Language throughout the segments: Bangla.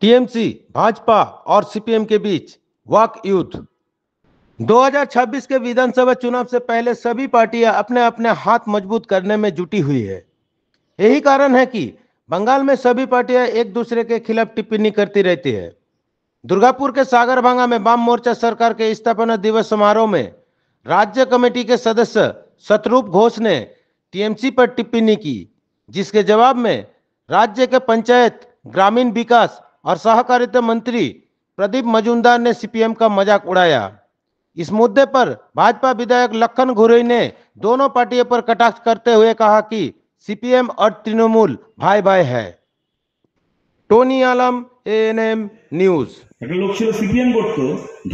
टीएमसी, भाजपा और सीपीएम के बीच वाक युद्ध। 2026 के विधानसभा चुनाव से पहले सभी पार्टियां अपने अपने हाथ मजबूत करने में जुटी हुई है। यही कारण है कि बंगाल में सभी पार्टियां एक दूसरे के खिलाफ टिप्पणी करती रहती है। दुर्गापुर के सागरभांगा में वाम मोर्चा सरकार के स्थापना दिवस समारोह में राज्य कमेटी के सदस्य शतरूप घोष ने टीएमसी पर टिप्पणी की, जिसके जवाब में राज्य के पंचायत, ग्रामीण विकास और सहकारिता मंत्री प्रदीप मजूमदार ने सीपीएम का मजाक उड़ाया। इस मुद्दे पर भाजपा विधायक लखन घुरई ने दोनों पार्टियों पर कटाक्ष करते हुए कहा कि सीपीएम और तृणमूल भाई भाई है। टोनी आलम, एएनएम न्यूज। একটা লোক ছিল সিপিএম করতো,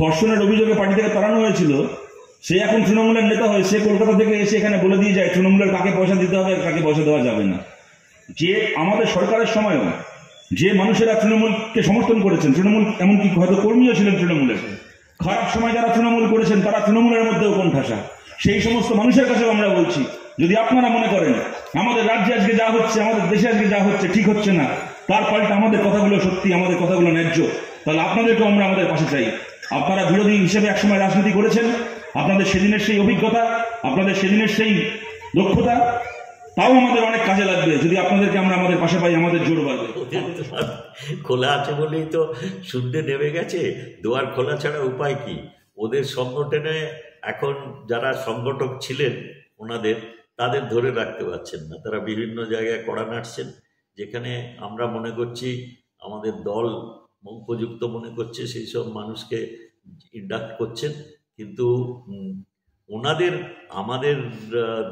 ধর্ষণের অভিযোগে পার্টি থেকে তাড়ানো হয়েছিল। সে এখন তৃণমূলের নেতা হয়ে সে কলকাতা থেকে এসে এখানে বলে দিয়ে যায় তৃণমূলের কাকে পয়সা দিতে হবে, কাকে পয়সা দেওয়া যাবে না। যে আমাদের সরকারের সময়ও যে মানুষেরা তৃণমূলকে সমর্থন করেছেন, তৃণমূল এমনকি হয়তো কর্মীও ছিলেন তৃণমূলের, খারাপ সময় যারা তৃণমূল করেছেন তারা তৃণমূলের মধ্যেও কোণঠাসা। সেই সমস্ত মানুষের কাছেও আমরা বলছি, যদি আপনারা মনে করেন আমাদের রাজ্যে আজকে যা হচ্ছে, আমাদের দেশে আজকে যা হচ্ছে ঠিক হচ্ছে না, তার পাল্টা আমাদের কথাগুলো সত্যি, আমাদের কথাগুলো ন্যায্য, তাহলে আপনাদেরকেও আমরা আমাদের পাশে চাই। আপনারা বিরোধী হিসেবে একসময় রাজনীতি করেছেন, আপনাদের সেদিনের সেই অভিজ্ঞতা, আপনাদের সেদিনের সেই দক্ষতা, তাও আমাদের অনেক কাজে লাগবে যদি আপনাদেরকে আমরা আমাদের পাশে পাই, আমাদের জোর বাড়বে। খোলা আছে বলেই তো শূন্যে নেমে গেছে, দুয়ার খোলা ছাড়া উপায় কি? ওদের সংগঠনে এখন যারা সংগঠক ছিলেন ওনাদের, তাদের ধরে রাখতে পারছেন না, তারা বিভিন্ন জায়গায় কড়া নাড়ছেন। যেখানে আমরা মনে করছি আমাদের দল উপযুক্ত মনে করছে সেই সব মানুষকে ইন্ডাক্ট করছেন, কিন্তু ওনাদের আমাদের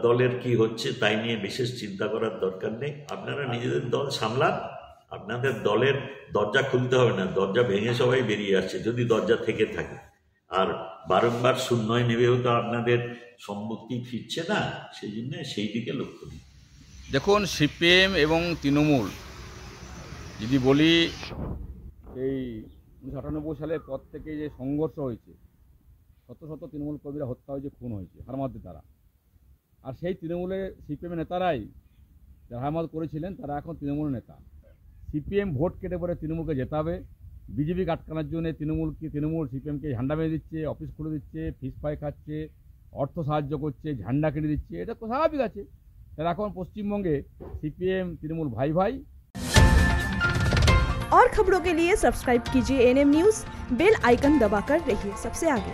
দলের কি হচ্ছে তাই নিয়ে বিশেষ চিন্তা করার দরকার নেই। আপনারা নিজেদের দল সামলান, আপনাদের দলের দরজা খুলতে হবে না, দরজা ভেঙে সবাই বেরিয়ে আসছে যদি দরজা থেকে থাকে। আর বারংবার শূন্যয় নেবেও তো আপনাদের সম্মতি ফিরছে না, সেই জন্য সেই দিকে লক্ষ্য দিন। দেখুন, সিপিএম এবং তৃণমূল যদি বলি, এই 1998 সালের পর থেকে যে সংঘর্ষ হয়েছে, শত শত তৃণমূল কর্মীরা হত্যা হয়েছে, খুন হয়েছে হারমাদের দ্বারা। আর সেই তৃণমূলের সিপিএমের নেতারাই যারা হারমাদ করেছিলেন তারা এখন তৃণমূলের নেতা। সিপিএম ভোট কেটে পরে তৃণমূলকে জেতাবে, বিজেপিকে আটকানোর জন্য তৃণমূল সিপিএমকে ঝান্ডা মেরে দিচ্ছে, অফিস খুলে দিচ্ছে, ফিস পাই খাচ্ছে, অর্থ সাহায্য করছে, ঝান্ডা কিনে দিচ্ছে, এটা তো স্বাভাবিক আছে। তারা এখন পশ্চিমবঙ্গে सीपीएम तृणमूल भाई भाई। और खबरों के लिए सब्सक्राइब कीजिए एएनएम न्यूज़, बेल आइकन दबाकर रहिए सबसे आगे।